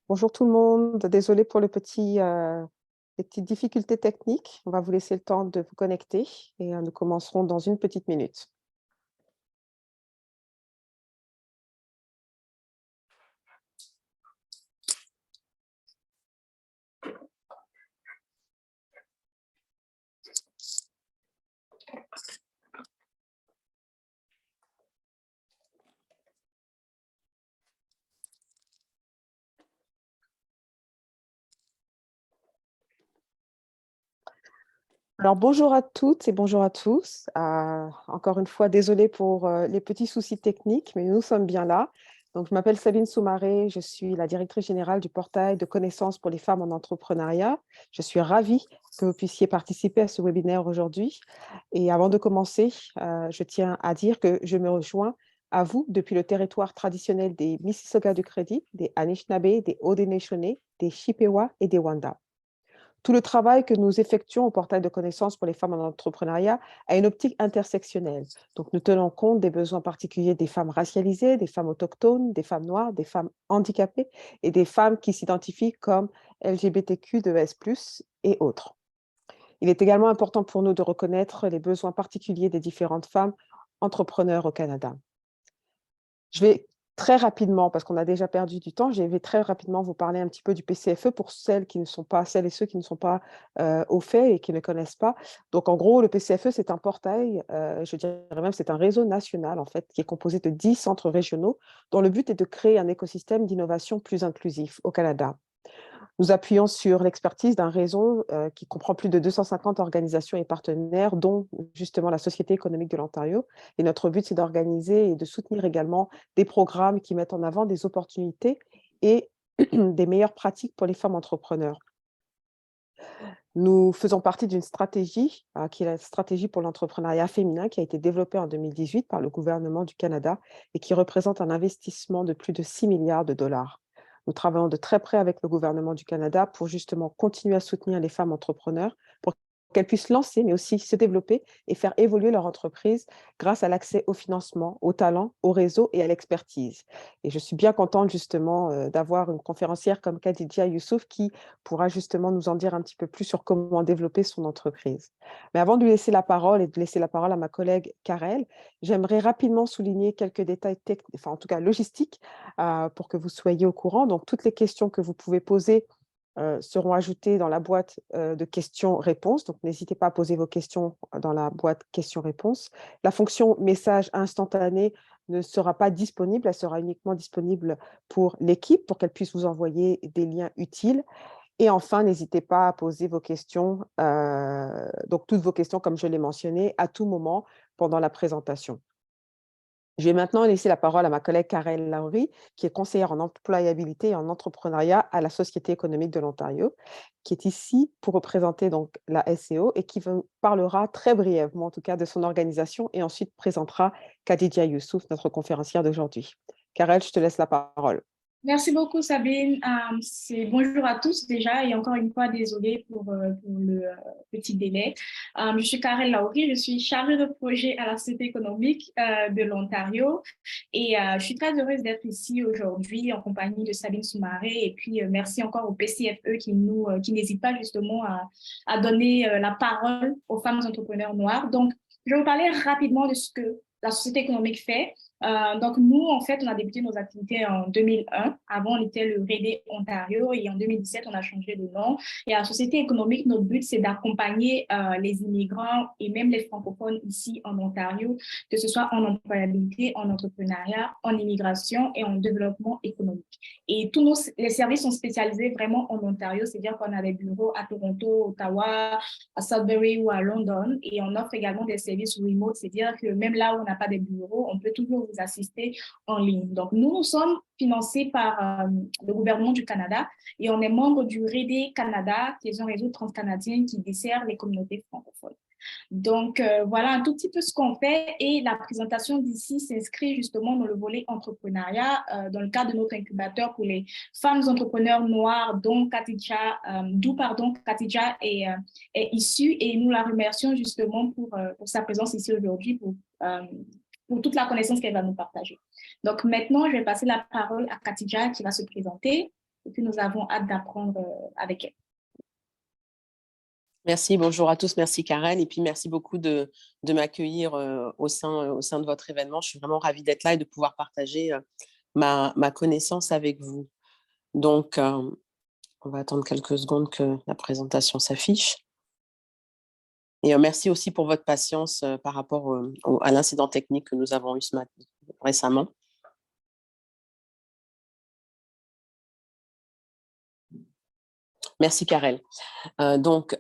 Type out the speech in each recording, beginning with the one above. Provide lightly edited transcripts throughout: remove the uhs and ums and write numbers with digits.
Bonjour tout le monde, désolé pour les petites difficultés techniques. On va vous laisser le temps de vous connecter et nous commencerons dans une petite minute. Alors bonjour à toutes et bonjour à tous. Encore une fois, désolé pour les petits soucis techniques, mais nous sommes bien là. Donc, je m'appelle Sabine Soumaré, je suis la directrice générale du portail de connaissances pour les femmes en entrepreneuriat. Je suis ravie que vous puissiez participer à ce webinaire aujourd'hui. Et avant de commencer, je tiens à dire que je me rejoins à vous depuis le territoire traditionnel des Mississauga du Crédit, des Anishinaabe, des Haudenosaunee, des Chippewa et des Wanda. Tout le travail que nous effectuons au portail de connaissances pour les femmes en entrepreneuriat a une optique intersectionnelle. Donc, nous tenons compte des besoins particuliers des femmes racialisées, des femmes autochtones, des femmes noires, des femmes handicapées et des femmes qui s'identifient comme LGBTQ2S+, et autres. Il est également important pour nous de reconnaître les besoins particuliers des différentes femmes entrepreneurs au Canada. Je vais très rapidement, parce qu'on a déjà perdu du temps, je vais très rapidement vous parler un petit peu du PCFE pour celles et ceux qui ne sont pas au fait et qui ne connaissent pas. Donc, en gros, le PCFE, c'est un portail, je dirais même c'est un réseau national, en fait, qui est composé de 10 centres régionaux, dont le but est de créer un écosystème d'innovation plus inclusif au Canada. Nous appuyons sur l'expertise d'un réseau qui comprend plus de 250 organisations et partenaires, dont justement la Société économique de l'Ontario. Et notre but, c'est d'organiser et de soutenir également des programmes qui mettent en avant des opportunités et des meilleures pratiques pour les femmes entrepreneurs. Nous faisons partie d'une stratégie qui est la stratégie pour l'entrepreneuriat féminin qui a été développée en 2018 par le gouvernement du Canada et qui représente un investissement de plus de 6 milliards de dollars. Nous travaillons de très près avec le gouvernement du Canada pour justement continuer à soutenir les femmes entrepreneurs pour qu'elles puissent lancer, mais aussi se développer et faire évoluer leur entreprise grâce à l'accès au financement, au talent, au réseau et à l'expertise. Et je suis bien contente justement d'avoir une conférencière comme Khadija Youssouf qui pourra justement nous en dire un petit peu plus sur comment développer son entreprise. Mais avant de lui laisser la parole et de laisser la parole à ma collègue Karel, j'aimerais rapidement souligner quelques détails techniques, enfin en tout cas logistiques, pour que vous soyez au courant. Donc, toutes les questions que vous pouvez poser seront ajoutées dans la boîte de questions-réponses. Donc, n'hésitez pas à poser vos questions dans la boîte questions-réponses. La fonction message instantané ne sera pas disponible, elle sera uniquement disponible pour l'équipe, pour qu'elle puisse vous envoyer des liens utiles. Et enfin, n'hésitez pas à poser vos questions, donc toutes vos questions, comme je l'ai mentionné, à tout moment pendant la présentation. Je vais maintenant laisser la parole à ma collègue Karel Laurie, qui est conseillère en employabilité et en entrepreneuriat à la Société économique de l'Ontario, qui est ici pour représenter donc la SEO et qui vous parlera très brièvement, en tout cas, de son organisation et ensuite présentera Khadija Youssouf, notre conférencière d'aujourd'hui. Karel, je te laisse la parole. Merci beaucoup, Sabine. Bonjour à tous déjà et encore une fois, désolée pour le petit délai. Je suis Karel Laurie, je suis chargée de projet à la Société économique de l'Ontario et je suis très heureuse d'être ici aujourd'hui en compagnie de Sabine Soumaré et puis merci encore au PCFE qui n'hésite pas justement à donner la parole aux femmes entrepreneurs noires. Donc, je vais vous parler rapidement de ce que la Société économique fait. Donc, nous, en fait, on a débuté nos activités en 2001. Avant, on était le RD Ontario et en 2017, on a changé de nom. Et à la Société économique, notre but, c'est d'accompagner les immigrants et même les francophones ici en Ontario, que ce soit en employabilité, en entrepreneuriat, en immigration et en développement économique. Et les services sont spécialisés vraiment en Ontario, c'est-à-dire qu'on a des bureaux à Toronto, Ottawa, à Sudbury ou à London. Et on offre également des services remote, c'est-à-dire que même là où on n'a pas de bureau, on peut toujours vous assister en ligne. Donc, nous sommes financés par le gouvernement du Canada et on est membre du REDE Canada, qui est un réseau transcanadien qui dessert les communautés francophones. Donc, voilà un tout petit peu ce qu'on fait et la présentation d'ici s'inscrit justement dans le volet entrepreneuriat dans le cadre de notre incubateur pour les femmes entrepreneurs noires d'où Khadija est issue et nous la remercions justement pour sa présence ici aujourd'hui pour toute la connaissance qu'elle va nous partager. Donc, maintenant, je vais passer la parole à Khadija qui va se présenter. et puis nous avons hâte d'apprendre avec elle. Merci, bonjour à tous, merci Karen, et puis merci beaucoup de m'accueillir au sein de votre événement. Je suis vraiment ravie d'être là et de pouvoir partager ma connaissance avec vous. Donc, on va attendre quelques secondes que la présentation s'affiche. Et merci aussi pour votre patience par rapport à l'incident technique que nous avons eu récemment. Merci Karel. Donc,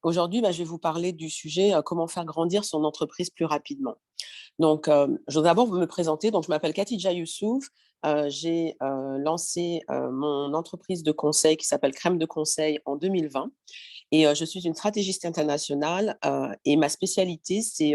aujourd'hui, je vais vous parler du sujet comment faire grandir son entreprise plus rapidement. Donc, je voudrais d'abord me présenter. Donc, je m'appelle Khadija Youssouf. J'ai lancé mon entreprise de conseil qui s'appelle Crème de Conseil en 2020. Et je suis une stratégiste internationale et ma spécialité, c'est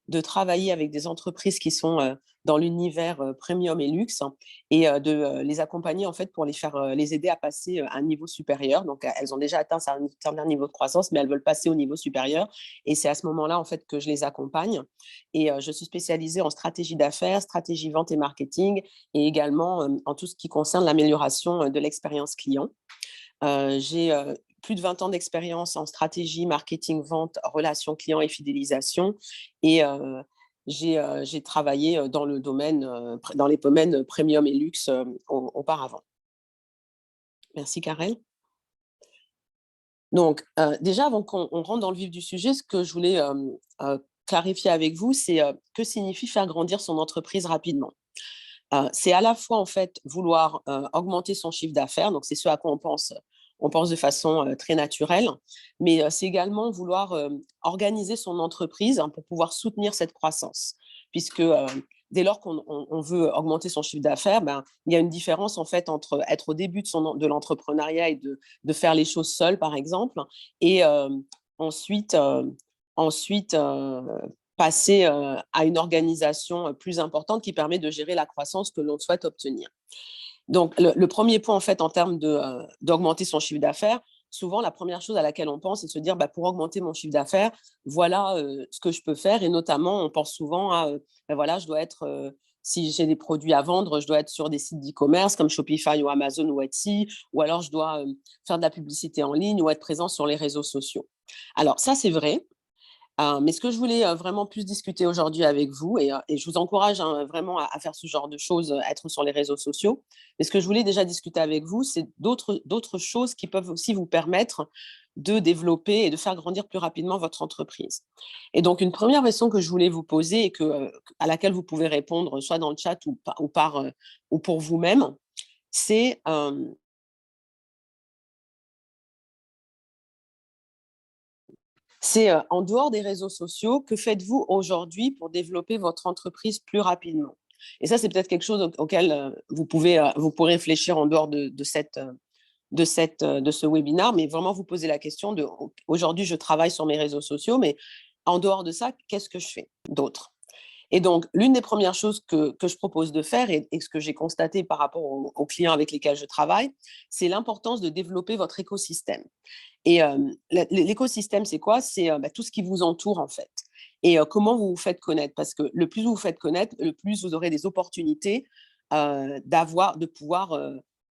de travailler avec des entreprises qui sont dans l'univers premium et luxe et de les accompagner en fait pour les aider à passer à un niveau supérieur. Donc, elles ont déjà atteint un certain niveau de croissance, mais elles veulent passer au niveau supérieur. Et c'est à ce moment-là en fait que je les accompagne. Et je suis spécialisée en stratégie d'affaires, stratégie vente et marketing, et également en tout ce qui concerne l'amélioration de l'expérience client. J'ai plus de 20 ans d'expérience en stratégie, marketing, vente, relations clients et fidélisation. Et j'ai travaillé dans les domaines premium et luxe auparavant. Merci, Karel. Donc, déjà, avant qu'on rentre dans le vif du sujet, ce que je voulais clarifier avec vous, c'est que signifie faire grandir son entreprise rapidement. C'est à la fois, en fait, vouloir augmenter son chiffre d'affaires, donc c'est ce à quoi on pense de façon très naturelle, mais c'est également vouloir organiser son entreprise pour pouvoir soutenir cette croissance, puisque dès lors qu'on veut augmenter son chiffre d'affaires, il y a une différence en fait entre être au début de l'entrepreneuriat et de faire les choses seul, par exemple, et ensuite passer à une organisation plus importante qui permet de gérer la croissance que l'on souhaite obtenir. Donc, le premier point, en fait, en termes d'augmenter son chiffre d'affaires, souvent, la première chose à laquelle on pense, c'est de se dire, pour augmenter mon chiffre d'affaires, voilà ce que je peux faire. Et notamment, on pense souvent à, voilà, je dois être, si j'ai des produits à vendre, je dois être sur des sites d'e-commerce comme Shopify ou Amazon ou Etsy, ou alors je dois faire de la publicité en ligne ou être présent sur les réseaux sociaux. Alors, ça, c'est vrai. Mais ce que je voulais vraiment plus discuter aujourd'hui avec vous, et je vous encourage vraiment à faire ce genre de choses, à être sur les réseaux sociaux. Mais ce que je voulais déjà discuter avec vous, c'est d'autres choses qui peuvent aussi vous permettre de développer et de faire grandir plus rapidement votre entreprise. Et donc, une première question que je voulais vous poser et à laquelle vous pouvez répondre soit dans le chat ou pour vous-même, c'est en dehors des réseaux sociaux, que faites-vous aujourd'hui pour développer votre entreprise plus rapidement? Et ça, c'est peut-être quelque chose auquel vous pourrez réfléchir en dehors de ce webinaire, mais vraiment vous poser la question de aujourd'hui, je travaille sur mes réseaux sociaux, mais en dehors de ça, qu'est-ce que je fais d'autre? Et donc, l'une des premières choses que je propose de faire et ce que j'ai constaté par rapport aux clients avec lesquels je travaille, c'est l'importance de développer votre écosystème. Et l'écosystème, c'est quoi? C'est tout ce qui vous entoure, en fait. Et comment vous vous faites connaître? Parce que le plus vous vous faites connaître, le plus vous aurez des opportunités de pouvoir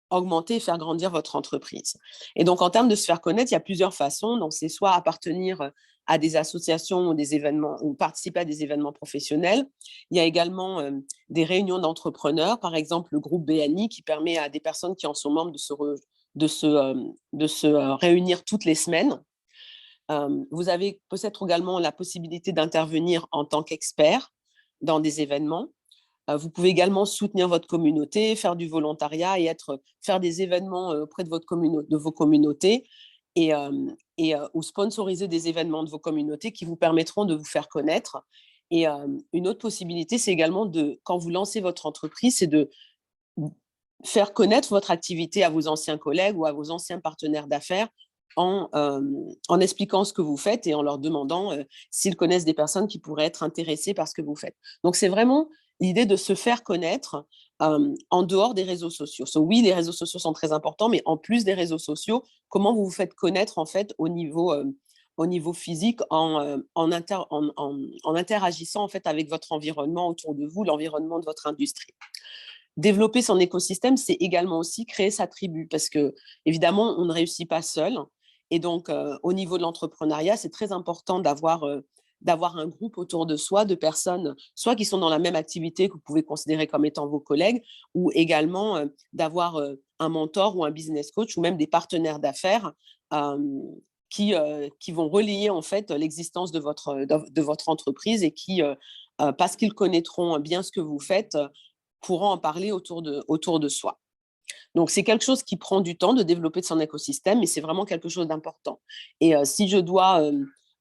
augmenter et faire grandir votre entreprise. Et donc, en termes de se faire connaître, il y a plusieurs façons. Donc, c'est soit appartenir à des associations ou des événements ou participer à des événements professionnels. Il y a également des réunions d'entrepreneurs, par exemple le groupe BNI qui permet à des personnes qui en sont membres de se réunir toutes les semaines. Vous avez peut-être également la possibilité d'intervenir en tant qu'expert dans des événements. Vous pouvez également soutenir votre communauté, faire du volontariat et faire des événements auprès de vos communautés ou sponsoriser des événements de vos communautés qui vous permettront de vous faire connaître. Et une autre possibilité, c'est également quand vous lancez votre entreprise, c'est de faire connaître votre activité à vos anciens collègues ou à vos anciens partenaires d'affaires en expliquant ce que vous faites et en leur demandant s'ils connaissent des personnes qui pourraient être intéressées par ce que vous faites. Donc, c'est vraiment l'idée de se faire connaître en dehors des réseaux sociaux. Oui, les réseaux sociaux sont très importants, mais en plus des réseaux sociaux, comment vous vous faites connaître en fait au niveau physique en interagissant en fait avec votre environnement autour de vous, l'environnement de votre industrie. développer son écosystème, c'est également aussi créer sa tribu parce que, évidemment, on ne réussit pas seul. Et donc, au niveau de l'entrepreneuriat, c'est très important d'avoir un groupe autour de soi de personnes, soit qui sont dans la même activité que vous pouvez considérer comme étant vos collègues, ou également d'avoir un mentor ou un business coach ou même des partenaires d'affaires qui vont relayer en fait l'existence de votre entreprise et qui, parce qu'ils connaîtront bien ce que vous faites, pourront en parler autour de soi. Donc, c'est quelque chose qui prend du temps de développer son écosystème, mais c'est vraiment quelque chose d'important. Et si je dois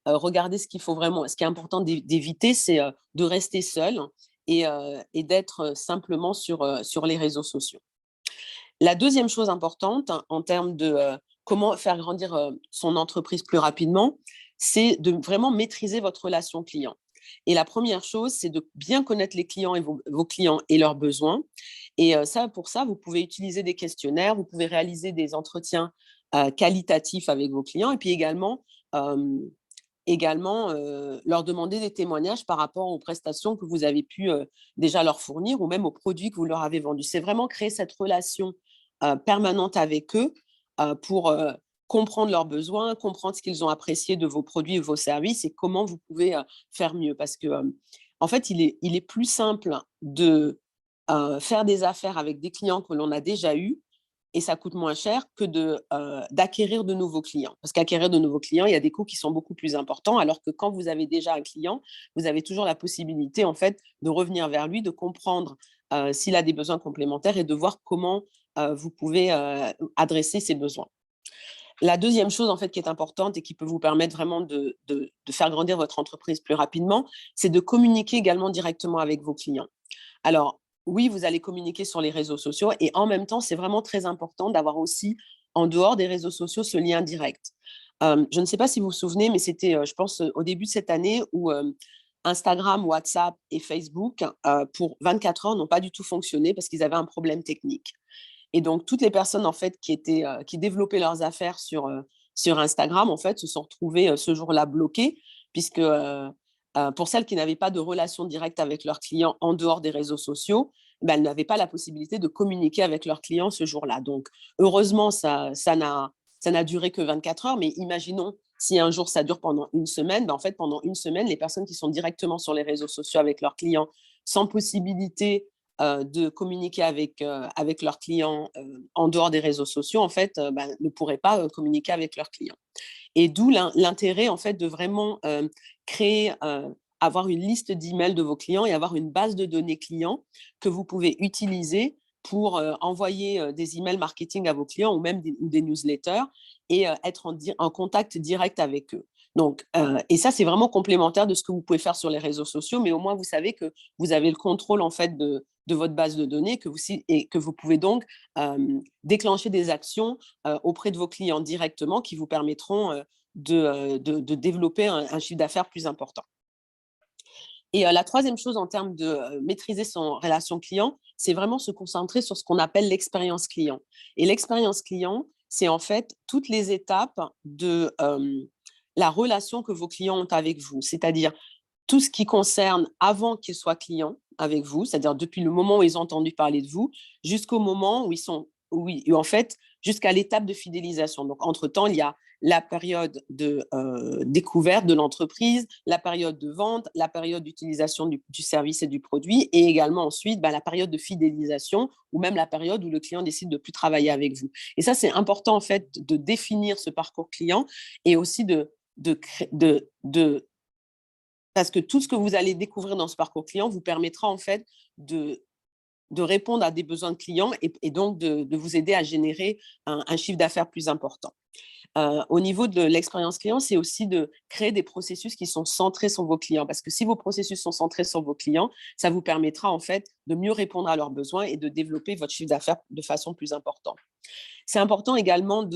regarder ce qu'il faut vraiment, ce qui est important d'éviter, c'est de rester seul et d'être simplement sur les réseaux sociaux. La deuxième chose importante en termes de comment faire grandir son entreprise plus rapidement, c'est de vraiment maîtriser votre relation client. Et la première chose, c'est de bien connaître les clients et vos clients et leurs besoins. Et pour ça, vous pouvez utiliser des questionnaires, vous pouvez réaliser des entretiens qualitatifs avec vos clients et puis également leur demander des témoignages par rapport aux prestations que vous avez pu déjà leur fournir ou même aux produits que vous leur avez vendus. C'est vraiment créer cette relation permanente avec eux pour comprendre leurs besoins, comprendre ce qu'ils ont apprécié de vos produits et vos services et comment vous pouvez faire mieux. Parce que, en fait, il est plus simple de faire des affaires avec des clients que l'on a déjà eus et ça coûte moins cher que d'acquérir de nouveaux clients. Parce qu'acquérir de nouveaux clients, il y a des coûts qui sont beaucoup plus importants, alors que quand vous avez déjà un client, vous avez toujours la possibilité en fait de revenir vers lui, de comprendre s'il a des besoins complémentaires et de voir comment vous pouvez adresser ses besoins. La deuxième chose en fait qui est importante et qui peut vous permettre vraiment de faire grandir votre entreprise plus rapidement, c'est de communiquer également directement avec vos clients. Alors, oui, vous allez communiquer sur les réseaux sociaux et en même temps, c'est vraiment très important d'avoir aussi, en dehors des réseaux sociaux, ce lien direct. Je ne sais pas si vous vous souvenez, mais c'était, je pense, au début de cette année où Instagram, WhatsApp et Facebook, pour 24 heures, n'ont pas du tout fonctionné parce qu'ils avaient un problème technique. Et donc, toutes les personnes en fait, qui développaient leurs affaires sur Instagram, en fait, se sont retrouvées ce jour-là bloquées, puisque pour celles qui n'avaient pas de relation directe avec leurs clients en dehors des réseaux sociaux, ben, elles n'avaient pas la possibilité de communiquer avec leurs clients ce jour-là. Donc, heureusement, ça n'a duré que 24 heures, mais imaginons si un jour ça dure pendant une semaine, ben, en fait, pendant une semaine, les personnes qui sont directement sur les réseaux sociaux avec leurs clients, sans possibilité de communiquer avec leurs clients en dehors des réseaux sociaux, en fait, ben, ne pourraient pas communiquer avec leurs clients. Et d'où l'intérêt, en fait, de vraiment créer, avoir une liste d'emails de vos clients et avoir une base de données clients que vous pouvez utiliser pour envoyer des emails marketing à vos clients ou même des newsletters et être en contact direct avec eux. Donc, et ça, c'est vraiment complémentaire de ce que vous pouvez faire sur les réseaux sociaux, mais au moins, vous savez que vous avez le contrôle, en fait, de votre base de données et que vous pouvez donc déclencher des actions auprès de vos clients directement qui vous permettront de développer un chiffre d'affaires plus important. Et la troisième chose en termes de maîtriser son relation client, c'est vraiment se concentrer sur ce qu'on appelle l'expérience client. Et l'expérience client, c'est en fait toutes les étapes de la relation que vos clients ont avec vous, c'est-à-dire tout ce qui concerne avant qu'ils soient clients avec vous, c'est-à-dire depuis le moment où ils ont entendu parler de vous, jusqu'au moment où en fait, jusqu'à l'étape de fidélisation. Donc, entre-temps, il y a la période de découverte de l'entreprise, la période de vente, la période d'utilisation du service et du produit, et également ensuite la période de fidélisation ou même la période où le client décide de plus travailler avec vous. Et ça, c'est important en fait de définir ce parcours client et aussi parce que tout ce que vous allez découvrir dans ce parcours client vous permettra en fait de répondre à des besoins de clients et donc de vous aider à générer un chiffre d'affaires plus important. Au niveau de l'expérience client, c'est aussi de créer des processus qui sont centrés sur vos clients. Parce que si vos processus sont centrés sur vos clients, ça vous permettra en fait de mieux répondre à leurs besoins et de développer votre chiffre d'affaires de façon plus importante. C'est important également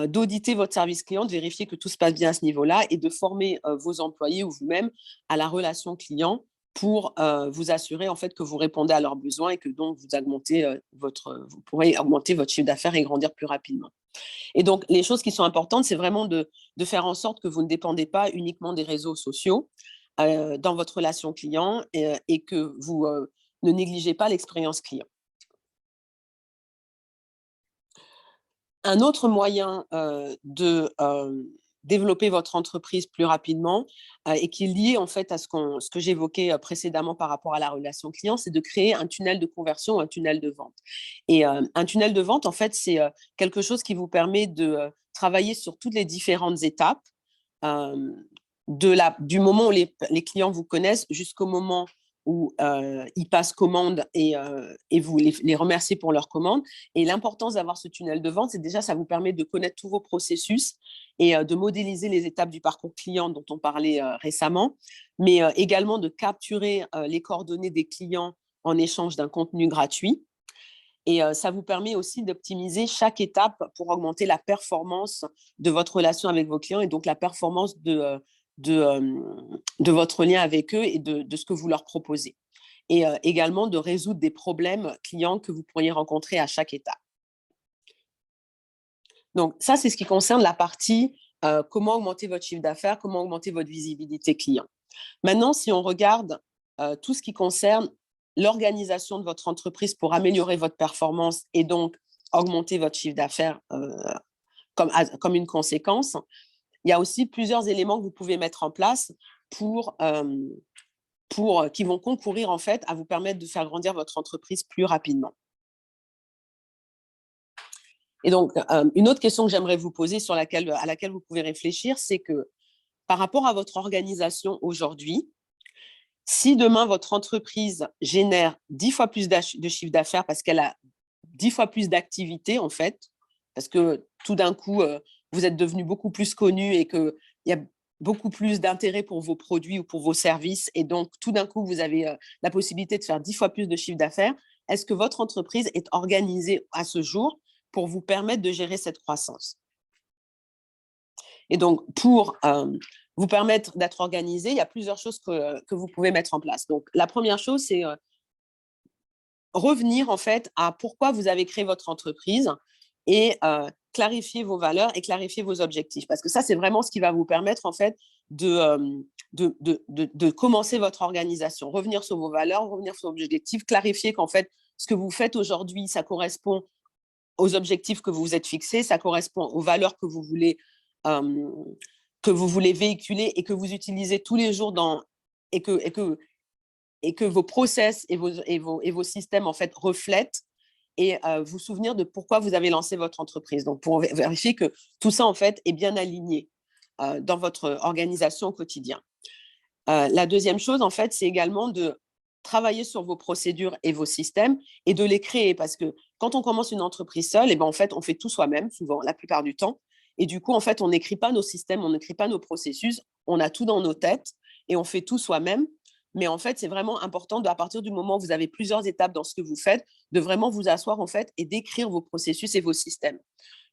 d'auditer votre service client, de vérifier que tout se passe bien à ce niveau-là et de former vos employés ou vous-même à la relation client pour vous assurer en fait que vous répondez à leurs besoins et que donc vous pourrez augmenter votre chiffre d'affaires et grandir plus rapidement. Et donc, les choses qui sont importantes, c'est vraiment de faire en sorte que vous ne dépendez pas uniquement des réseaux sociaux dans votre relation client et que vous ne négligez pas l'expérience client. Un autre moyen de développer votre entreprise plus rapidement et qui est lié en fait à ce que j'évoquais précédemment par rapport à la relation client, c'est de créer un tunnel de conversion, un tunnel de vente. Et un tunnel de vente, en fait, c'est quelque chose qui vous permet de travailler sur toutes les différentes étapes du moment où les clients vous connaissent jusqu'au moment où ils passent commande et vous les remerciez pour leur commande. Et l'importance d'avoir ce tunnel de vente, c'est déjà, ça vous permet de connaître tous vos processus et de modéliser les étapes du parcours client dont on parlait récemment, mais également de capturer les coordonnées des clients en échange d'un contenu gratuit. Et ça vous permet aussi d'optimiser chaque étape pour augmenter la performance de votre relation avec vos clients et donc la performance de votre lien avec eux et de ce que vous leur proposez. Et également de résoudre des problèmes clients que vous pourriez rencontrer à chaque étape. Donc ça, c'est ce qui concerne la partie comment augmenter votre chiffre d'affaires, comment augmenter votre visibilité client. Maintenant, si on regarde tout ce qui concerne l'organisation de votre entreprise pour améliorer votre performance et donc augmenter votre chiffre d'affaires comme une conséquence, il y a aussi plusieurs éléments que vous pouvez mettre en place qui vont concourir en fait à vous permettre de faire grandir votre entreprise plus rapidement. Et donc, une autre question que j'aimerais vous poser à laquelle vous pouvez réfléchir, c'est que par rapport à votre organisation aujourd'hui, si demain votre entreprise génère 10 fois plus de chiffre d'affaires parce qu'elle a 10 fois plus d'activités en fait, parce que tout d'un coup, vous êtes devenu beaucoup plus connu et qu'il y a beaucoup plus d'intérêt pour vos produits ou pour vos services et donc tout d'un coup, vous avez la possibilité de faire 10 fois plus de chiffre d'affaires, est-ce que votre entreprise est organisée à ce jour pour vous permettre de gérer cette croissance? Et donc, pour vous permettre d'être organisé, il y a plusieurs choses que vous pouvez mettre en place. Donc, la première chose, c'est revenir en fait à pourquoi vous avez créé votre entreprise et clarifier vos valeurs et clarifier vos objectifs. Parce que ça, c'est vraiment ce qui va vous permettre en fait de commencer votre organisation. Revenir sur vos valeurs, revenir sur vos objectifs, clarifier qu'en fait, ce que vous faites aujourd'hui, ça correspond aux objectifs que vous vous êtes fixés, ça correspond aux valeurs que vous voulez véhiculer et que vous utilisez tous les jours et que vos process et vos systèmes en fait reflètent et vous souvenir de pourquoi vous avez lancé votre entreprise. Donc, pour vérifier que tout ça en fait est bien aligné dans votre organisation au quotidien. La deuxième chose en fait, c'est également de travailler sur vos procédures et vos systèmes et de les créer parce que quand on commence une entreprise seule, et ben en fait, on fait tout soi-même, souvent, la plupart du temps. Et du coup, en fait, on n'écrit pas nos systèmes, on n'écrit pas nos processus, on a tout dans nos têtes et on fait tout soi-même. Mais en fait, c'est vraiment important à partir du moment où vous avez plusieurs étapes dans ce que vous faites, de vraiment vous asseoir en fait et d'écrire vos processus et vos systèmes.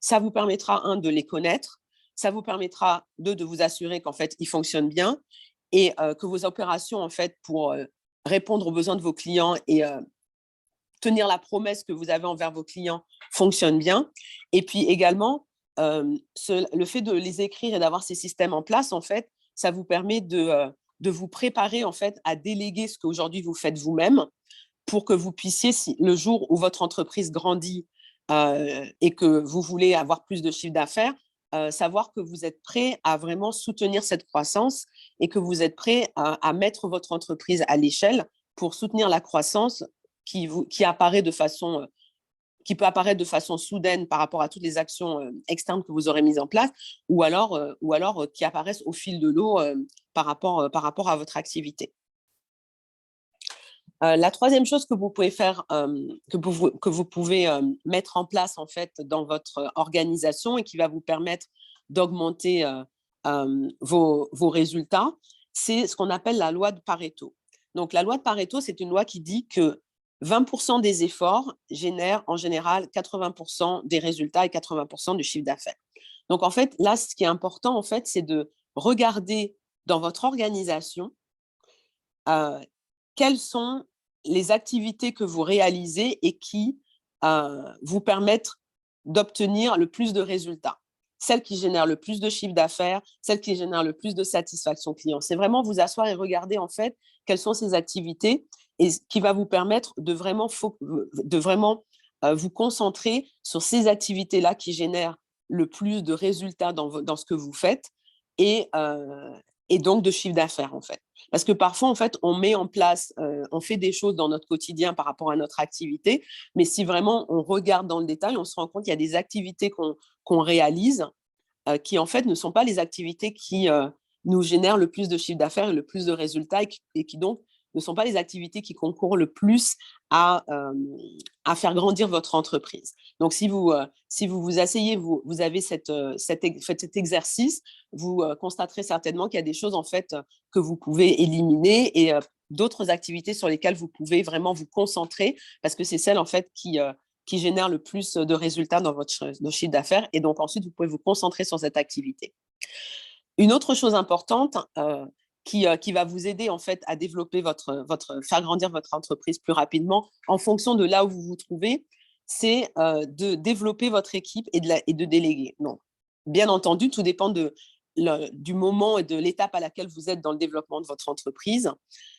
Ça vous permettra, de les connaître, ça vous permettra, de vous assurer qu'en fait, ils fonctionnent bien et que vos opérations, en fait, pour répondre aux besoins de vos clients et tenir la promesse que vous avez envers vos clients fonctionnent bien. Et puis également, le fait de les écrire et d'avoir ces systèmes en place, en fait, ça vous permet de vous préparer en fait à déléguer ce qu'aujourd'hui vous faites vous-même pour que vous puissiez, le jour où votre entreprise grandit et que vous voulez avoir plus de chiffre d'affaires, savoir que vous êtes prêt à vraiment soutenir cette croissance et que vous êtes prêt à mettre votre entreprise à l'échelle pour soutenir la croissance qui apparaît qui peut apparaître de façon soudaine par rapport à toutes les actions externes que vous aurez mises en place, ou alors qui apparaissent au fil de l'eau par rapport à votre activité. La troisième chose que vous pouvez faire, que vous pouvez mettre en place en fait dans votre organisation et qui va vous permettre d'augmenter vos résultats, c'est ce qu'on appelle la loi de Pareto. Donc, la loi de Pareto, c'est une loi qui dit que 20% des efforts génèrent en général 80% des résultats et 80% du chiffre d'affaires. Donc, en fait, là, ce qui est important, en fait, c'est de regarder dans votre organisation quelles sont les activités que vous réalisez et qui vous permettent d'obtenir le plus de résultats. Celles qui génèrent le plus de chiffre d'affaires, celles qui génèrent le plus de satisfaction client. C'est vraiment vous asseoir et regarder en fait quelles sont ces activités et qui va vous permettre de vraiment vous concentrer sur ces activités-là qui génèrent le plus de résultats dans ce que vous faites et donc de chiffre d'affaires, en fait. Parce que parfois, en fait, on met en place, on fait des choses dans notre quotidien par rapport à notre activité, mais si vraiment on regarde dans le détail, on se rend compte qu'il y a des activités qu'on réalise qui, en fait, ne sont pas les activités qui nous génèrent le plus de chiffre d'affaires et le plus de résultats et qui donc ne sont pas les activités qui concourent le plus à faire grandir votre entreprise. Donc, si vous vous asseyez, vous avez cet exercice, vous constaterez certainement qu'il y a des choses en fait que vous pouvez éliminer et d'autres activités sur lesquelles vous pouvez vraiment vous concentrer parce que c'est celles en fait qui génèrent le plus de résultats dans votre chiffre d'affaires. Et donc, ensuite, vous pouvez vous concentrer sur cette activité. Une autre chose importante qui va vous aider en fait à développer faire grandir votre entreprise plus rapidement en fonction de là où vous vous trouvez, c'est de développer votre équipe et de déléguer. Donc, bien entendu, tout dépend du moment et de l'étape à laquelle vous êtes dans le développement de votre entreprise.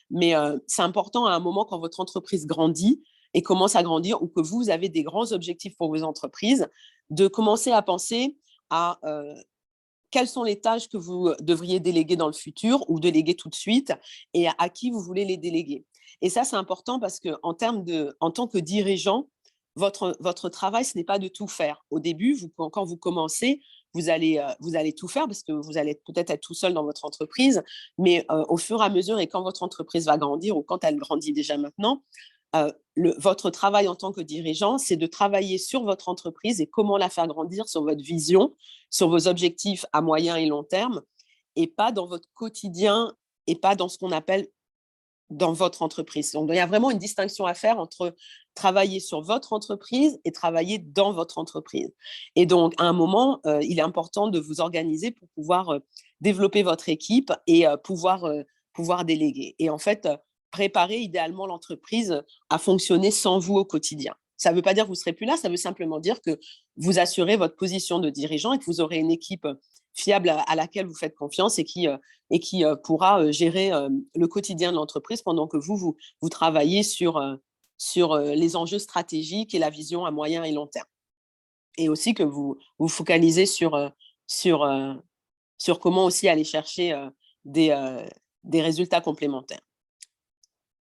Mais c'est important à un moment quand votre entreprise grandit et commence à grandir ou que vous avez des grands objectifs pour vos entreprises, de commencer à penser à quelles sont les tâches que vous devriez déléguer dans le futur ou déléguer tout de suite et à qui vous voulez les déléguer. Et ça, c'est important parce qu'en tant que dirigeant, votre travail, ce n'est pas de tout faire. Au début, quand vous commencez, vous allez tout faire parce que vous allez peut-être être tout seul dans votre entreprise, mais au fur et à mesure et quand votre entreprise va grandir ou quand elle grandit déjà maintenant, votre travail en tant que dirigeant, c'est de travailler sur votre entreprise et comment la faire grandir, sur votre vision, sur vos objectifs à moyen et long terme, et pas dans votre quotidien et pas dans ce qu'on appelle dans votre entreprise. Donc, il y a vraiment une distinction à faire entre travailler sur votre entreprise et travailler dans votre entreprise. Et donc, à un moment, il est important de vous organiser pour pouvoir développer votre équipe et pouvoir déléguer. Et en fait, préparer idéalement l'entreprise à fonctionner sans vous au quotidien. Ça ne veut pas dire que vous ne serez plus là, ça veut simplement dire que vous assurez votre position de dirigeant et que vous aurez une équipe fiable à laquelle vous faites confiance et qui pourra gérer le quotidien de l'entreprise pendant que vous travaillez sur les enjeux stratégiques et la vision à moyen et long terme. Et aussi que vous vous focalisez sur comment aussi aller chercher des résultats complémentaires.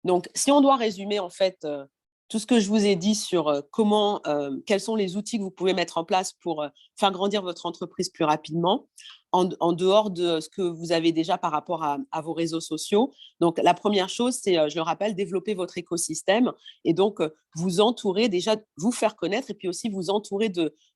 Donc, si on doit résumer en fait tout ce que je vous ai dit sur quels sont les outils que vous pouvez mettre en place pour faire grandir votre entreprise plus rapidement, en dehors de ce que vous avez déjà par rapport à vos réseaux sociaux. Donc, la première chose, c'est, je le rappelle, développer votre écosystème et donc vous entourer déjà, vous faire connaître et puis aussi vous entourer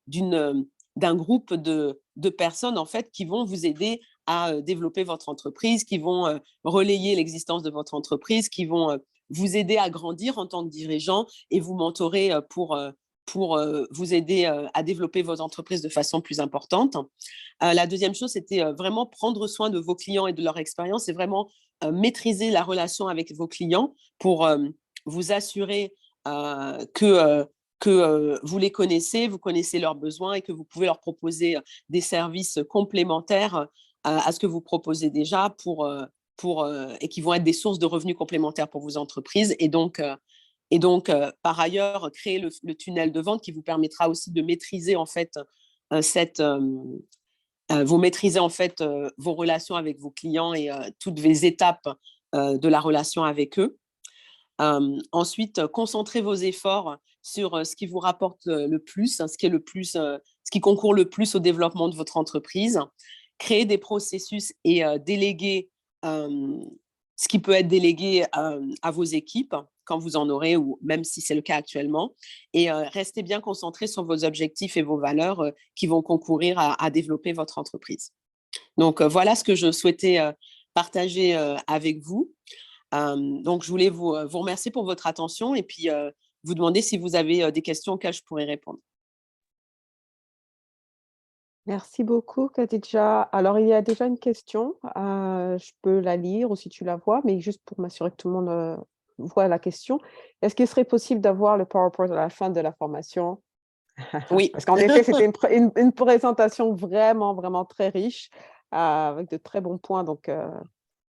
d'un groupe de personnes en fait qui vont vous aider à développer votre entreprise, qui vont relayer l'existence de votre entreprise, qui vont vous aider à grandir en tant que dirigeant et vous mentorer pour vous aider à développer vos entreprises de façon plus importante. La deuxième chose, c'était vraiment prendre soin de vos clients et de leur expérience et vraiment maîtriser la relation avec vos clients pour vous assurer que vous les connaissez, vous connaissez leurs besoins et que vous pouvez leur proposer des services complémentaires à ce que vous proposez déjà et qui vont être des sources de revenus complémentaires pour vos entreprises. Et donc, par ailleurs, créer le tunnel de vente qui vous permettra aussi de maîtriser en fait vous maîtrisez en fait vos relations avec vos clients et toutes les étapes de la relation avec eux. Ensuite, concentrez vos efforts sur ce qui vous rapporte le plus, ce qui concourt le plus au développement de votre entreprise. Créer des processus et déléguer ce qui peut être délégué à vos équipes quand vous en aurez ou même si c'est le cas actuellement. Et restez bien concentrés sur vos objectifs et vos valeurs qui vont concourir à développer votre entreprise. Donc, voilà ce que je souhaitais partager avec vous. Donc, je voulais vous remercier pour votre attention et puis vous demander si vous avez des questions auxquelles je pourrais répondre. Merci beaucoup, Khadija. Alors, il y a déjà une question. Je peux la lire ou si tu la vois, mais juste pour m'assurer que tout le monde voit la question. Est-ce qu'il serait possible d'avoir le PowerPoint à la fin de la formation? Oui. Parce qu'en effet, c'était une présentation vraiment, vraiment très riche, avec de très bons points. Donc,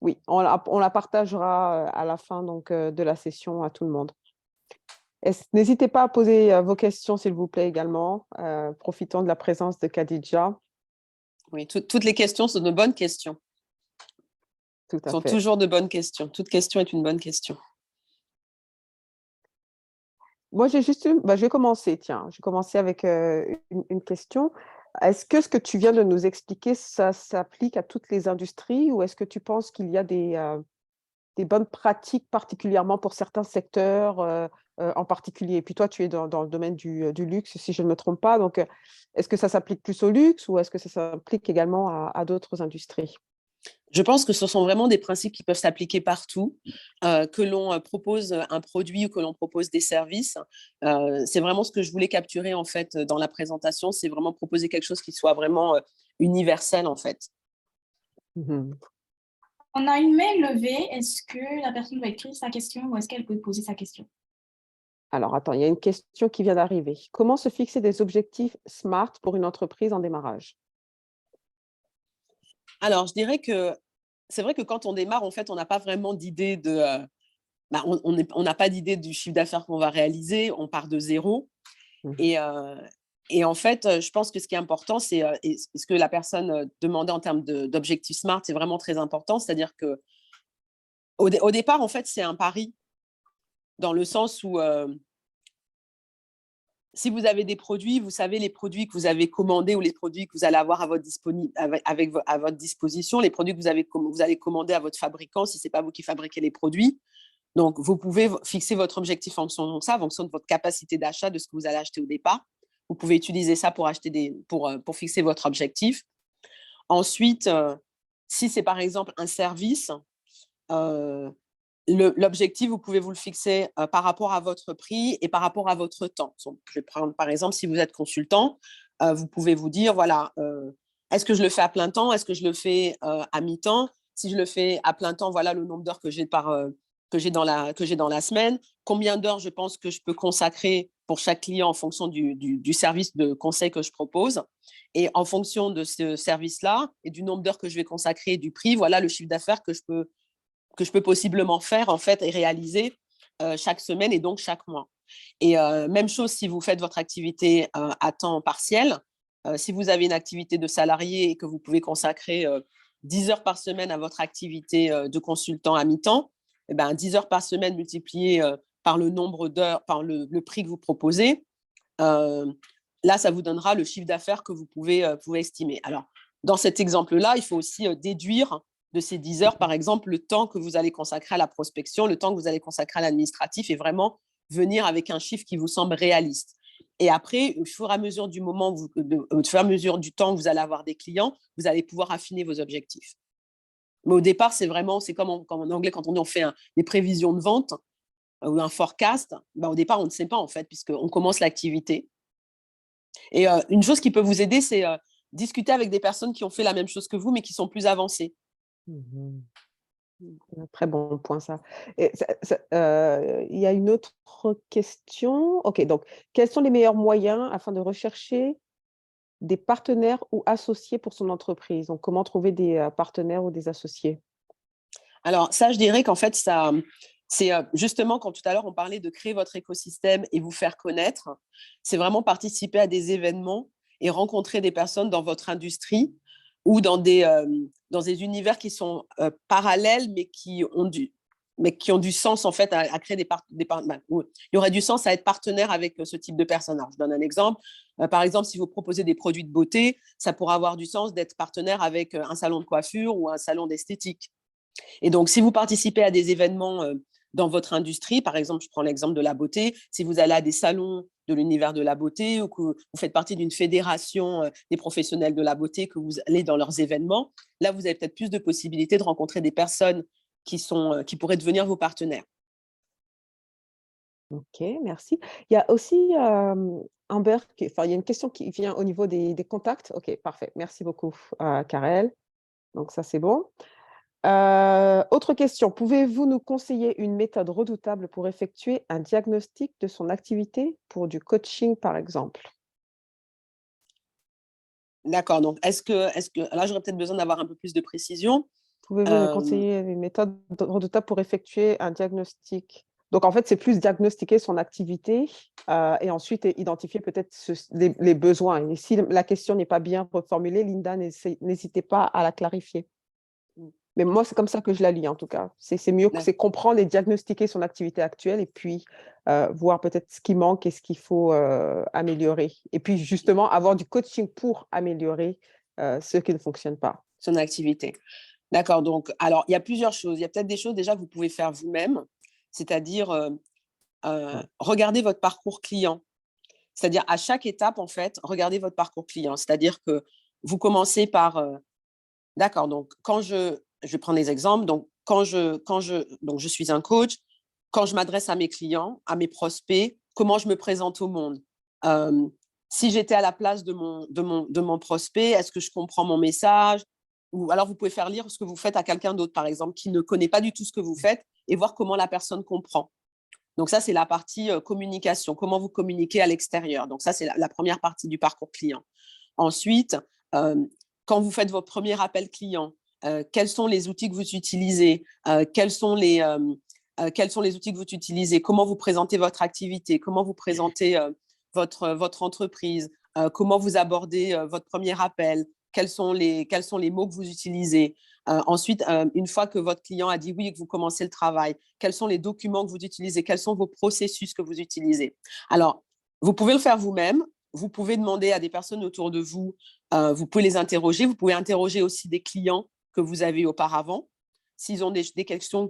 oui, on la partagera à la fin donc, de la session à tout le monde. N'hésitez pas à poser vos questions, s'il vous plaît, également. Profitons de la présence de Khadija. Oui, toutes les questions sont de bonnes questions. Tout à Sont fait. toujours de bonnes questions. Toute question est une bonne question. Moi, je vais commencer, tiens. Je vais commencer avec une question. Est-ce que ce que tu viens de nous expliquer, ça s'applique à toutes les industries ou est-ce que tu penses qu'il y a des bonnes pratiques, particulièrement pour certains secteurs en particulier? Et puis toi, tu es dans le domaine du luxe, si je ne me trompe pas. Donc, est-ce que ça s'applique plus au luxe ou est-ce que ça s'applique également à d'autres industries? Je pense que ce sont vraiment des principes qui peuvent s'appliquer partout, que l'on propose un produit ou que l'on propose des services. C'est vraiment ce que je voulais capturer en fait dans la présentation, c'est vraiment proposer quelque chose qui soit vraiment universel en fait. Mhm. On a une main levée. Est-ce que la personne va écrire sa question ou est-ce qu'elle peut poser sa question? Alors, attends, il y a une question qui vient d'arriver. Comment se fixer des objectifs SMART pour une entreprise en démarrage? Alors, je dirais que c'est vrai que quand on démarre, en fait, on n'a pas vraiment d'idée de, on n'a pas d'idée du chiffre d'affaires qu'on va réaliser, on part de zéro. Mhm. Et en fait, je pense que ce qui est important, c'est et ce que la personne demandait en termes d'objectifs SMART, c'est vraiment très important. C'est-à-dire que au départ, en fait, c'est un pari dans le sens où si vous avez des produits, vous savez les produits que vous avez commandés ou les produits que vous allez avoir à votre, à votre disposition, les produits que vous allez commander à votre fabricant si ce n'est pas vous qui fabriquez les produits. Donc, vous pouvez fixer votre objectif en fonction de ça, en fonction de votre capacité d'achat, de ce que vous allez acheter au départ. Vous pouvez utiliser ça pour pour fixer votre objectif. Ensuite, si c'est par exemple un service, euh, l'objectif, vous pouvez vous le fixer par rapport à votre prix et par rapport à votre temps. Donc, je vais prendre par exemple, si vous êtes consultant, vous pouvez vous dire, voilà, est-ce que je le fais à plein temps? Est-ce que je le fais à mi-temps? Si je le fais à plein temps, voilà le nombre d'heures que j'ai dans la semaine. Combien d'heures je pense que je peux consacrer pour chaque client en fonction du service de conseil que je propose. Et en fonction de ce service-là et du nombre d'heures que je vais consacrer et du prix, voilà le chiffre d'affaires que je peux possiblement faire en fait et réaliser chaque semaine et donc chaque mois. Et même chose si vous faites votre activité à temps partiel. Si vous avez une activité de salarié et que vous pouvez consacrer 10 heures par semaine à votre activité de consultant à mi-temps, eh ben, 10 heures par semaine multiplié par le nombre d'heures, par le prix que vous proposez, là, ça vous donnera le chiffre d'affaires que vous pouvez estimer. Alors, dans cet exemple-là, il faut aussi déduire de ces 10 heures, par exemple, le temps que vous allez consacrer à la prospection, le temps que vous allez consacrer à l'administratif et vraiment venir avec un chiffre qui vous semble réaliste. Et après, au fur et à mesure du moment, au fur et à mesure du temps que vous allez avoir des clients, vous allez pouvoir affiner vos objectifs. Mais au départ, c'est comme en anglais, quand on dit on fait des prévisions de vente ou un forecast, ben, au départ, on ne sait pas en fait, puisqu'on commence l'activité. Et une chose qui peut vous aider, c'est discuter avec des personnes qui ont fait la même chose que vous, mais qui sont plus avancées. Mhm. Un très bon point, ça. Et il y a une autre question. OK, donc quels sont les meilleurs moyens afin de rechercher des partenaires ou associés pour son entreprise? Donc, comment trouver des partenaires ou des associés? Alors ça, je dirais qu'en fait, c'est justement quand tout à l'heure on parlait de créer votre écosystème et vous faire connaître, c'est vraiment participer à des événements et rencontrer des personnes dans votre industrie ou dans des univers qui sont parallèles mais qui ont du sens en fait à créer il y aurait du sens à être partenaire avec ce type de personnes. Alors, je donne un exemple. Par exemple, si vous proposez des produits de beauté, ça pourrait avoir du sens d'être partenaire avec un salon de coiffure ou un salon d'esthétique. Et donc, si vous participez à des événements dans votre industrie, par exemple, je prends l'exemple de la beauté, si vous allez à des salons de l'univers de la beauté ou que vous faites partie d'une fédération des professionnels de la beauté, que vous allez dans leurs événements, là, vous avez peut-être plus de possibilités de rencontrer des personnes qui pourraient devenir vos partenaires. OK, merci. Il y a aussi, Amber, il y a une question qui vient au niveau des contacts. OK, parfait. Merci beaucoup, Karel. Donc ça, c'est bon. Autre question, pouvez-vous nous conseiller une méthode redoutable pour effectuer un diagnostic de son activité pour du coaching, par exemple? D'accord. Donc, là, j'aurais peut-être besoin d'avoir un peu plus de précision. Pouvez-vous nous conseiller une méthode redoutable pour effectuer un diagnostic? Donc, en fait, c'est plus diagnostiquer son activité et ensuite identifier peut-être les besoins. Et si la question n'est pas bien reformulée, Linda, n'hésitez pas à la clarifier. Mais moi, c'est comme ça que je la lis, en tout cas. C'est mieux, c'est comprendre et diagnostiquer son activité actuelle et puis voir peut-être ce qui manque et ce qu'il faut améliorer. Et puis, justement, avoir du coaching pour améliorer ce qui ne fonctionne pas. Son activité. D'accord. Donc, alors, il y a plusieurs choses. Il y a peut-être des choses déjà que vous pouvez faire vous-même, c'est-à-dire regardez votre parcours client. C'est-à-dire, à chaque étape, en fait, regardez votre parcours client. C'est-à-dire que vous commencez par... d'accord, donc, quand je vais prendre des exemples. Donc, donc, je suis un coach. Quand je m'adresse à mes clients, à mes prospects, comment je me présente au monde? Si j'étais à la place de mon prospect, est-ce que je comprends mon message? Ou alors, vous pouvez faire lire ce que vous faites à quelqu'un d'autre, par exemple, qui ne connaît pas du tout ce que vous faites et voir comment la personne comprend. Donc ça, c'est la partie communication, comment vous communiquez à l'extérieur. Donc ça, c'est la première partie du parcours client. Ensuite, quand vous faites votre premier appel client, quels sont les outils que vous utilisez? Quels sont les outils que vous utilisez? Comment vous présentez votre activité? Comment vous présentez votre entreprise? Comment vous abordez votre premier appel? Quels sont les mots que vous utilisez? Ensuite, une fois que votre client a dit oui et que vous commencez le travail, quels sont les documents que vous utilisez? Quels sont vos processus que vous utilisez? Alors, vous pouvez le faire vous-même. Vous pouvez demander à des personnes autour de vous, vous pouvez les interroger. Vous pouvez interroger aussi des clients que vous avez eu auparavant. S'ils ont des questions,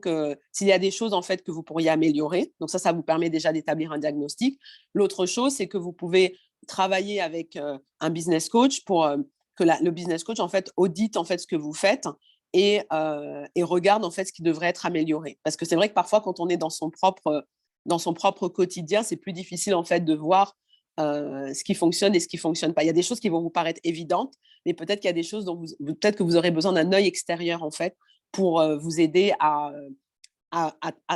s'il y a des choses en fait que vous pourriez améliorer. Donc ça vous permet déjà d'établir un diagnostic. L'autre chose, c'est que vous pouvez travailler avec un business coach pour que le business coach en fait audite en fait ce que vous faites et regarde en fait ce qui devrait être amélioré. Parce que c'est vrai que parfois quand on est dans son propre quotidien, c'est plus difficile en fait de voir ce qui fonctionne et ce qui fonctionne pas. Il y a des choses qui vont vous paraître évidentes, mais peut-être qu'il y a des choses dont peut-être que vous aurez besoin d'un œil extérieur en fait pour vous aider à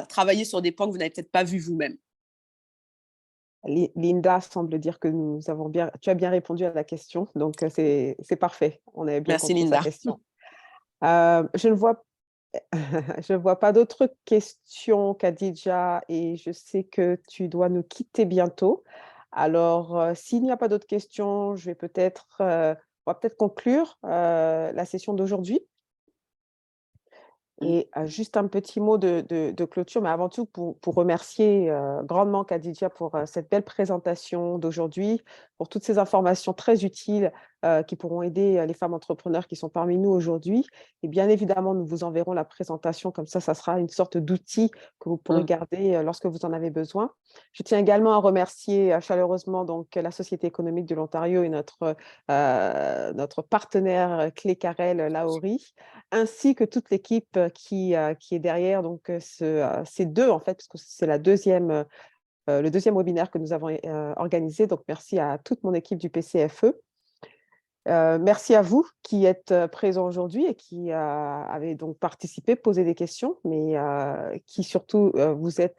travailler sur des points que vous n'avez peut-être pas vus vous-même. Linda semble dire que tu as bien répondu à la question, donc c'est parfait. On avait bien Merci compris Linda. sa question. Je ne vois pas d'autres questions, Khadija, et je sais que tu dois nous quitter bientôt. Alors, s'il n'y a pas d'autres questions, on va peut-être conclure la session d'aujourd'hui. Et juste un petit mot de clôture, mais avant tout pour remercier grandement Khadija pour cette belle présentation d'aujourd'hui, pour toutes ces informations très utiles qui pourront aider les femmes entrepreneurs qui sont parmi nous aujourd'hui. Et bien évidemment, nous vous enverrons la présentation, comme ça sera une sorte d'outil que vous pourrez garder lorsque vous en avez besoin. Je tiens également à remercier chaleureusement donc, la Société économique de l'Ontario et notre partenaire clé Karel Laori, ainsi que toute l'équipe qui est derrière donc, ces deux, en fait, parce que c'est le deuxième webinaire que nous avons organisé. Donc, merci à toute mon équipe du PCFE. Merci à vous qui êtes présents aujourd'hui et qui avez donc participé, posé des questions, mais qui surtout vous êtes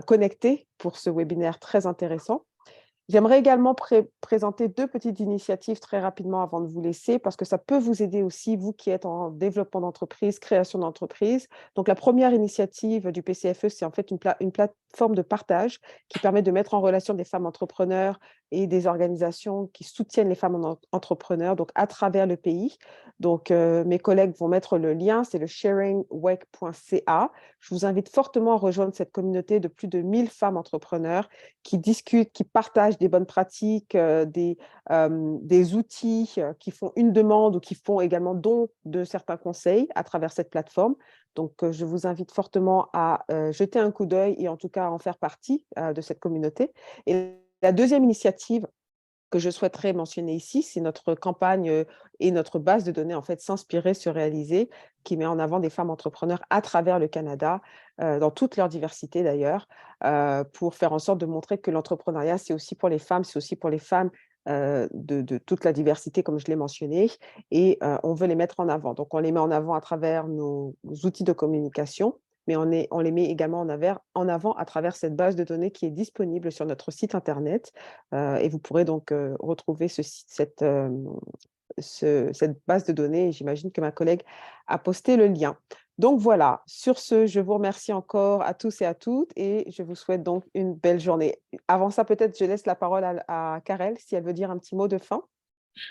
connectés pour ce webinaire très intéressant. J'aimerais également présenter deux petites initiatives très rapidement avant de vous laisser, parce que ça peut vous aider aussi, vous qui êtes en développement d'entreprise, création d'entreprise. Donc, la première initiative du PCFE, c'est en fait une plateforme de partage qui permet de mettre en relation des femmes entrepreneurs et des organisations qui soutiennent les femmes entrepreneurs, donc à travers le pays. Donc, mes collègues vont mettre le lien, c'est le sharingwec.ca. Je vous invite fortement à rejoindre cette communauté de plus de 1000 femmes entrepreneurs qui discutent, qui partagent des bonnes pratiques, des outils, qui font une demande ou qui font également don de certains conseils à travers cette plateforme. Donc, je vous invite fortement à jeter un coup d'œil et en tout cas à en faire partie de cette communauté. Et la deuxième initiative que je souhaiterais mentionner ici, c'est notre campagne et notre base de données, en fait, S'inspirer, se réaliser, qui met en avant des femmes entrepreneurs à travers le Canada, dans toute leur diversité d'ailleurs, pour faire en sorte de montrer que l'entrepreneuriat, c'est aussi pour les femmes, c'est aussi pour les femmes de toute la diversité, comme je l'ai mentionné, et on veut les mettre en avant. Donc, on les met en avant à travers nos outils de communication, mais on les met également en avant à travers cette base de données qui est disponible sur notre site Internet. Et vous pourrez donc retrouver cette base de données. J'imagine que ma collègue a posté le lien. Donc voilà, sur ce, je vous remercie encore à tous et à toutes et je vous souhaite donc une belle journée. Avant ça, peut-être je laisse la parole à Karel si elle veut dire un petit mot de fin.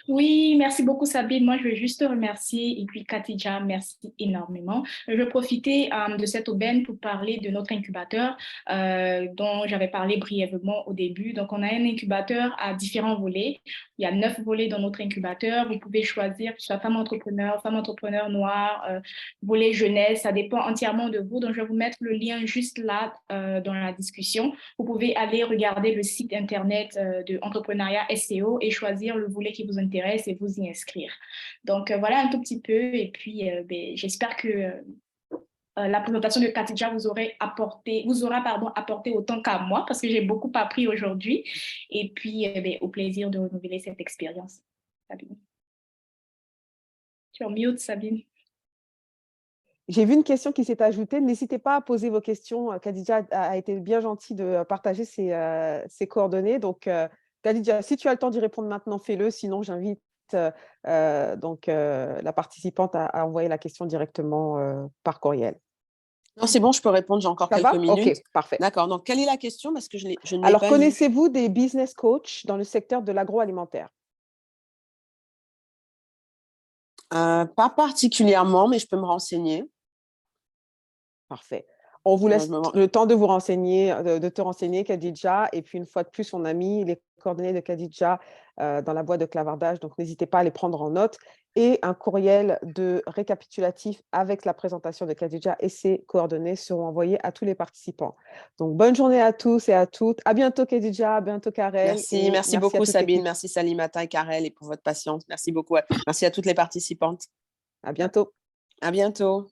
Oui, merci beaucoup Sabine. Moi, je veux juste te remercier et puis Khadija, merci énormément. Je vais profiter de cette aubaine pour parler de notre incubateur dont j'avais parlé brièvement au début. Donc, on a un incubateur à différents volets. Il y a 9 volets dans notre incubateur. Vous pouvez choisir, que ce soit femme entrepreneur noire, volet jeunesse. Ça dépend entièrement de vous. Donc, je vais vous mettre le lien juste là dans la discussion. Vous pouvez aller regarder le site internet de Entrepreneuriat SEO et choisir le volet qui vous intéresse et vous y inscrire. Donc, voilà un tout petit peu. Et puis, j'espère que la présentation de Khadija vous aura apporté autant qu'à moi parce que j'ai beaucoup appris aujourd'hui. Et puis, au plaisir de renouveler cette expérience. Sabine. Tu es en mute, Sabine. J'ai vu une question qui s'est ajoutée. N'hésitez pas à poser vos questions. Khadija a été bien gentille de partager ses coordonnées. Donc, Khadija, si tu as le temps d'y répondre maintenant, fais-le. Sinon, j'invite la participante à envoyer la question directement par courriel. Non, c'est bon, je peux répondre, j'ai encore quelques minutes. Ok, parfait. D'accord, donc quelle est la question? Parce que je ne l'ai pas vue. Alors, connaissez-vous des business coachs dans le secteur de l'agroalimentaire? Pas particulièrement, mais je peux me renseigner. Parfait. On vous laisse le temps de vous renseigner, de te renseigner, Khadija. Et puis, une fois de plus, on a mis les coordonnées de Khadija dans la boîte de clavardage. Donc, n'hésitez pas à les prendre en note. Et un courriel de récapitulatif avec la présentation de Khadija et ses coordonnées seront envoyés à tous les participants. Donc, bonne journée à tous et à toutes. À bientôt, Khadija. À bientôt, Karel. Merci beaucoup, Sabine. Merci, Salimata et Karel, et pour votre patience. Merci beaucoup. Merci à toutes les participantes. À bientôt. À bientôt.